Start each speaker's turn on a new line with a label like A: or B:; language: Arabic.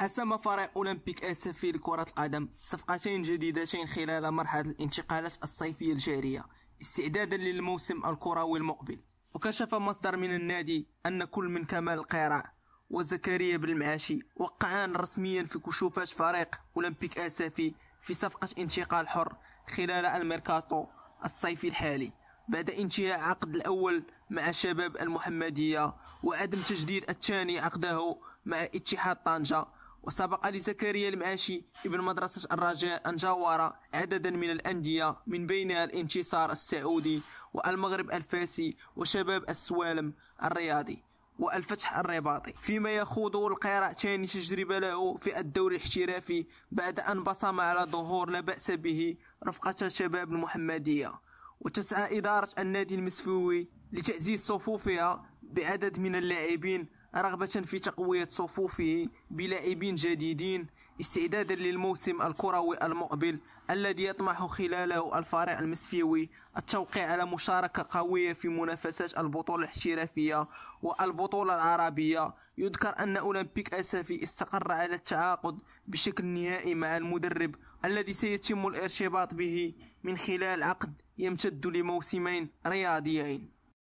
A: حسم فريق أولمبيك أسفي لكرة القدم صفقتين جديدتين خلال مرحلة الانتقالات الصيفية الجارية استعدادا للموسم الكروي المقبل. وكشف مصدر من النادي أن كل من كمال القيراع وزكريا بالمعاشي وقعان رسميا في كشوفات فريق أولمبيك أسفي في صفقة انتقال حر خلال الميركاتو الصيفي الحالي بعد انتهاء عقد الأول مع شباب المحمدية وعدم تجديد الثاني عقده مع اتحاد طنجة. وسبق لزكريا المعاشي ابن مدرسة الرجاء أن جاور عددا من الأندية من بينها الانتصار السعودي والمغرب الفاسي وشباب السوالم الرياضي والفتح الرباطي، فيما يخوض القيراع ثاني تجربة له في الدوري الاحترافي بعد أن بصم على ظهور لا بأس به رفقة شباب المحمدية. وتسعى إدارة النادي المسفوي لتعزيز صفوفها بعدد من اللاعبين رغبة في تقوية صفوفه بلاعبين جديدين استعدادا للموسم الكروي المقبل الذي يطمح خلاله الفريق المسفيوي التوقيع على مشاركة قوية في منافسات البطولة الاحترافية والبطولة العربية. يذكر أن أولمبيك أسفي استقر على التعاقد بشكل نهائي مع المدرب الذي سيتم الارتباط به من خلال عقد يمتد لموسمين رياضيين.